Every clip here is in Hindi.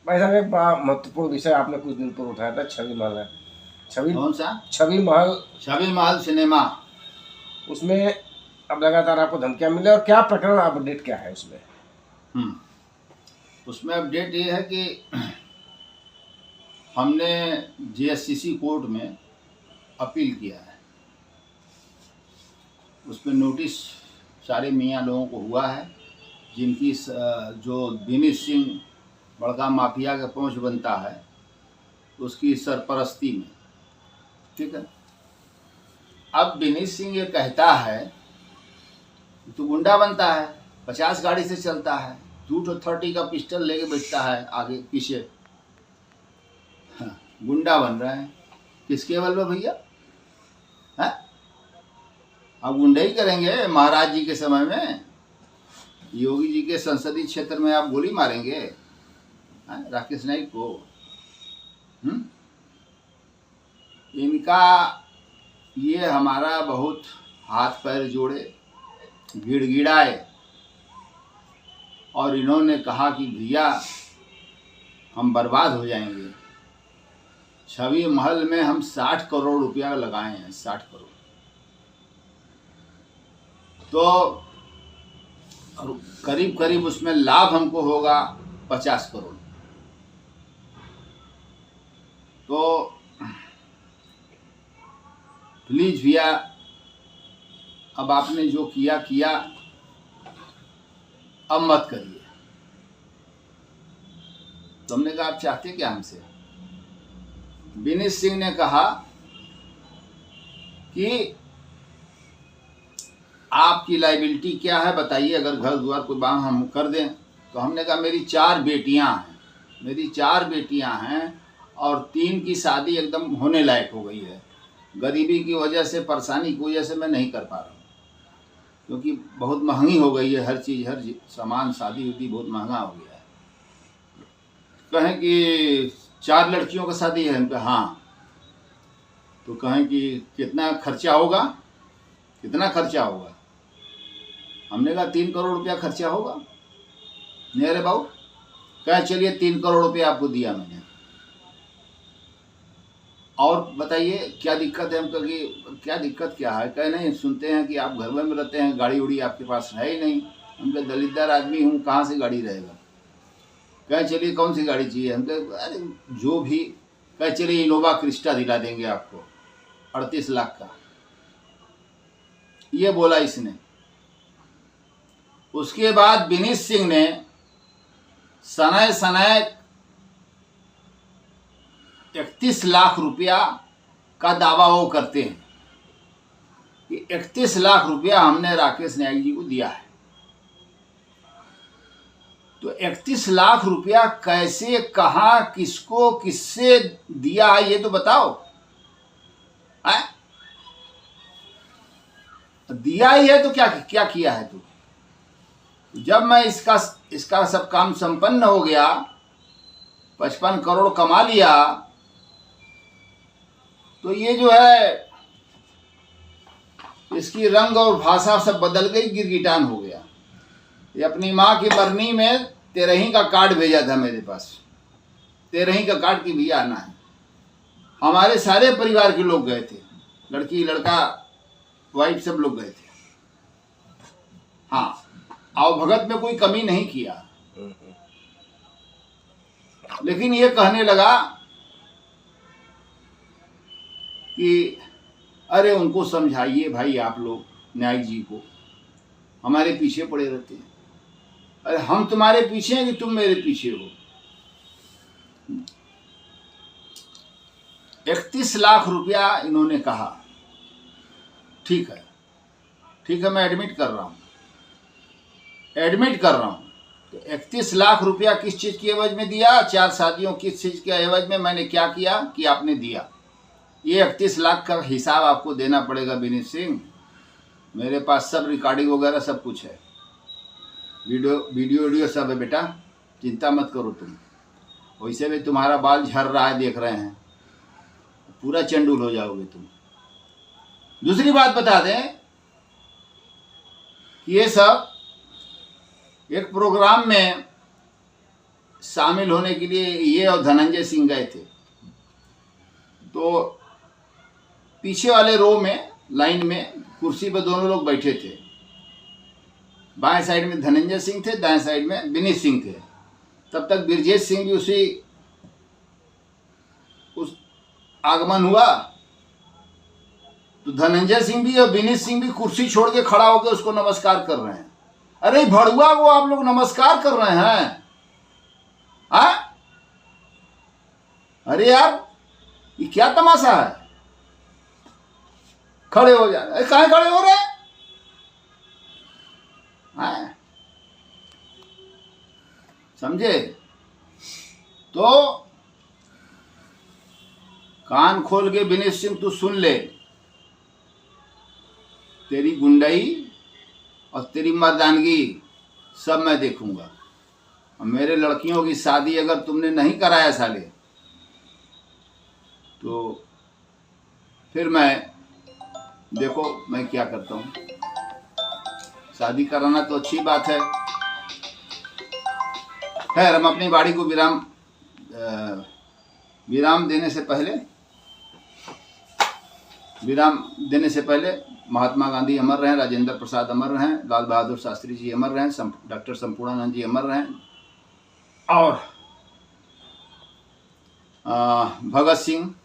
भाई साहब एक बड़ा महत्वपूर्ण विषय आपने कुछ दिन पूर्व उठाया था, छवि महल है। छवि कौन सा? छवि महल। छवि महल सिनेमा। उसमें अब लगातार आपको धमकियां मिले, और क्या प्रकरण अपडेट क्या है उसमें? उसमें अपडेट ये है कि हमने जीएससीसी कोर्ट में अपील किया है। उसमें नोटिस सारे मियाँ लोगों को हुआ है, जिनकी जो विनीत सिंह बड़का माफिया का पहुंच बनता है, उसकी सरपरस्ती में। ठीक है। अब विनीत सिंह ये कहता है तो गुंडा बनता है, 50 गाड़ी से चलता है, 230 का पिस्टल लेके बैठता है आगे पीछे। हाँ, गुंडा बन रहे हैं किसके बल पे भैया? है अब गुंडे ही करेंगे महाराज जी के समय में? योगी जी के संसदीय क्षेत्र में आप गोली मारेंगे राकेश नाइक को? इनका ये हमारा बहुत हाथ पैर जोड़े, गिड़गिड़ाए, और इन्होंने कहा कि भैया हम बर्बाद हो जाएंगे। छवि महल में हम 60 करोड़ रुपया लगाए हैं, 60 करोड़। तो करीब करीब उसमें लाभ हमको होगा 50 करोड़। तो प्लीज भैया, अब आपने जो किया किया, अब मत करिए। तो हमने कहा आप चाहते क्या हमसे? विनीत सिंह ने कहा कि आपकी लाइबिलिटी क्या है बताइए, अगर घर द्वार कोई बांग हम कर दें। तो हमने कहा मेरी 4 बेटियां हैं, मेरी 4 बेटियां हैं, और 3 की शादी एकदम होने लायक हो गई है। गरीबी की वजह से, परेशानी की वजह से मैं नहीं कर पा रहा हूँ, क्योंकि बहुत महंगी हो गई है हर चीज़, हर सामान, शादी उदी बहुत महंगा हो गया है। कहें कि 4 लड़कियों का शादी है? हम कहा हाँ। तो कहें कि कितना खर्चा होगा, कितना खर्चा होगा? हमने कहा 3 करोड़ रुपया खर्चा होगा। नहीं अरे बाबू, कहे चलिए 3 करोड़ रुपया आपको दिया मैंने, और बताइए क्या दिक्कत है? हम कहें क्या दिक्कत क्या है? कहे नहीं, सुनते हैं कि आप घर में रहते हैं, गाड़ी उड़ी आपके पास है ही नहीं। हम कहे दलितदार आदमी हूँ, कहाँ से गाड़ी रहेगा? कहे चलिए कौन सी गाड़ी चाहिए? हम कहे अरे जो भी। कहे चलिए इनोवा क्रिस्टा दिला देंगे आपको 38 लाख का। ये बोला इसने। उसके बाद विनीत सिंह ने सनय सनय 31 लाख रुपया का दावा वो करते हैं कि 31 लाख रुपया हमने राकेश नाइक जी को दिया है। तो 31 लाख रुपया कैसे, कहां, किसको, किससे दिया है, ये तो बताओ। है? दिया ही है तो क्या क्या किया है तू? जब मैं इसका सब काम संपन्न हो गया, 55 करोड़ कमा लिया, तो ये जो है इसकी रंग और भाषा सब बदल गई, गिरगिटान हो गया। ये अपनी माँ की मरनी में 13 का कार्ड भेजा था मेरे पास, 13 का कार्ड की भैया आना है। हमारे सारे परिवार के लोग गए थे, लड़की लड़का वाइफ सब लोग गए थे। हाँ, आओ भगत में कोई कमी नहीं किया। लेकिन ये कहने लगा कि अरे उनको समझाइए भाई, आप लोग न्यायिक जी को, हमारे पीछे पड़े रहते हैं। अरे हम तुम्हारे पीछे हैं कि तुम मेरे पीछे हो? 31 लाख रुपया इन्होंने कहा। ठीक है, ठीक है, मैं एडमिट कर रहा हूं, एडमिट कर रहा हूं। तो 31 लाख रुपया किस चीज के एवज में दिया? 4 शादियों किस चीज के एवज में? मैंने क्या किया कि आपने दिया। ये 31 लाख का हिसाब आपको देना पड़ेगा विनीत सिंह। मेरे पास सब रिकॉर्डिंग वगैरह सब कुछ है, वीडियो सब है बेटा, चिंता मत करो तुम। वैसे भी तुम्हारा बाल झड़ रहा है, देख रहे हैं, पूरा चंडूल हो जाओगे तुम। दूसरी बात बता दें कि ये सब एक प्रोग्राम में शामिल होने के लिए ये और धनंजय सिंह गए थे। तो पीछे वाले रो में, लाइन में, कुर्सी पर दोनों लोग बैठे थे। बाएं साइड में धनंजय सिंह थे, दाएं साइड में विनीत सिंह थे। तब तक ब्रजेश सिंह भी उस आगमन हुआ तो धनंजय सिंह भी और विनीत सिंह भी कुर्सी छोड़ के खड़ा होकर उसको नमस्कार कर रहे हैं। अरे भड़ुआ को आप लोग नमस्कार कर रहे हैं? अरे यार, ये क्या तमाशा है? खड़े हो जा। कहाँ खड़े हो रहे हैं? समझे? तो कान खोल के विनीत सिंह तू सुन ले, तेरी गुंडाई और तेरी मर्दानगी सब मैं देखूंगा। और मेरे लड़कियों की शादी अगर तुमने नहीं कराया साले, तो फिर मैं देखो मैं क्या करता हूँ। शादी कराना तो अच्छी बात है। खैर, हम अपनी बाड़ी को विराम देने से पहले महात्मा गांधी अमर रहें, राजेंद्र प्रसाद अमर रहें, लाल बहादुर शास्त्री जी अमर रहें, डॉक्टर संपूर्णानंद जी अमर रहें, और भगत सिंह,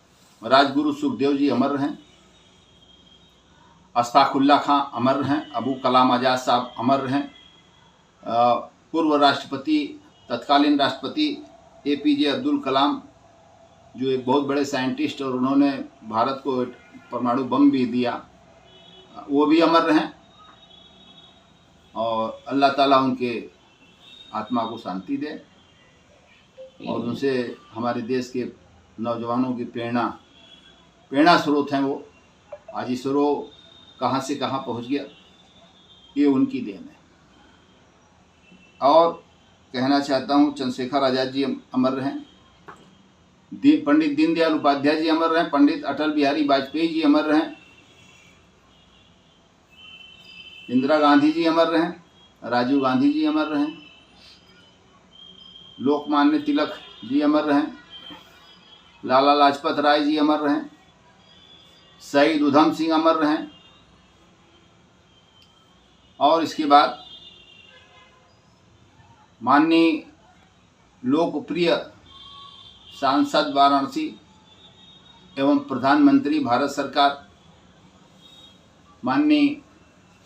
राजगुरु सुखदेव जी अमर रहें, अश्फाकुल्ला खां अमर रहें, अबू कलाम आज़ाद साहब अमर रहें, पूर्व राष्ट्रपति, तत्कालीन राष्ट्रपति APJ अब्दुल कलाम, जो एक बहुत बड़े साइंटिस्ट और उन्होंने भारत को परमाणु बम भी दिया, वो भी अमर रहें। और अल्लाह ताला उनके आत्मा को शांति दे और उनसे हमारे देश के नौजवानों की प्रेरणा स्रोत हैं वो। आज इसरो कहाँ से कहाँ पहुँच गया, ये उनकी देन है। और कहना चाहता हूँ, चंद्रशेखर आज़ाद जी अमर रहें, पंडित दीनदयाल उपाध्याय जी अमर रहें, पंडित अटल बिहारी वाजपेयी जी अमर रहें, इंदिरा गांधी जी अमर रहें, राजीव गांधी जी अमर रहें, लोकमान्य तिलक जी अमर रहें, लाला लाजपत राय जी अमर रहें, शहीद उधम सिंह अमर रहें। और इसके बाद माननीय लोकप्रिय सांसद वाराणसी एवं प्रधानमंत्री भारत सरकार माननीय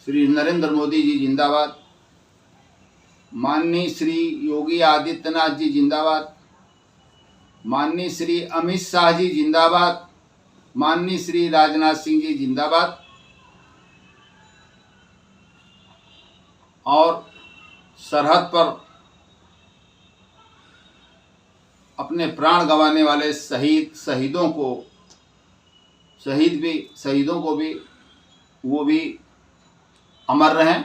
श्री नरेंद्र मोदी जी जिंदाबाद, माननीय श्री योगी आदित्यनाथ जी जिंदाबाद, माननीय श्री अमित शाह जी जिंदाबाद, माननीय श्री राजनाथ सिंह जी जिंदाबाद। और सरहद पर अपने प्राण गंवाने वाले शहीदों को भी वो भी अमर रहें।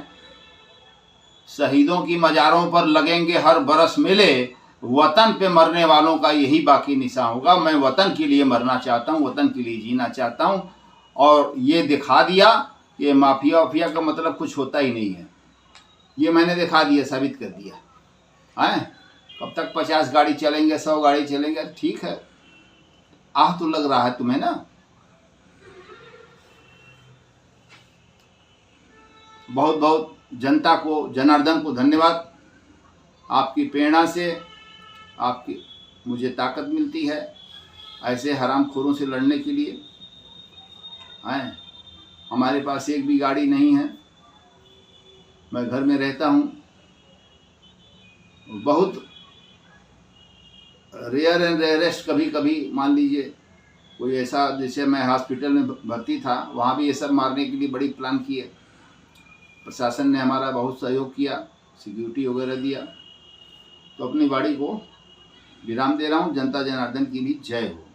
शहीदों की मज़ारों पर लगेंगे हर बरस मेले, वतन पे मरने वालों का यही बाकी निशान होगा। मैं वतन के लिए मरना चाहता हूँ, वतन के लिए जीना चाहता हूँ। और ये दिखा दिया, ये माफिया का मतलब कुछ होता ही नहीं है। ये मैंने दिखा दिया, साबित कर दिया है। कब तक 50 गाड़ी चलेंगे, 100 गाड़ी चलेंगे, ठीक है। आह तो लग रहा है तुम्हें ना। बहुत बहुत जनता को, जनार्दन को धन्यवाद। आपकी प्रेरणा से आपकी मुझे ताकत मिलती है ऐसे हरामखोरों से लड़ने के लिए। हैं, हमारे पास एक भी गाड़ी नहीं है, मैं घर में रहता हूँ। बहुत रेयर एंड रेयरेस्ट कभी कभी मान लीजिए कोई ऐसा, जैसे मैं हॉस्पिटल में भर्ती था, वहाँ भी ये सब मारने के लिए बड़ी प्लान की है। प्रशासन ने हमारा बहुत सहयोग किया, सिक्योरिटी वगैरह दिया। तो अपनी बाड़ी को विराम दे रहा हूँ। जनता जनार्दन की भी जय हो।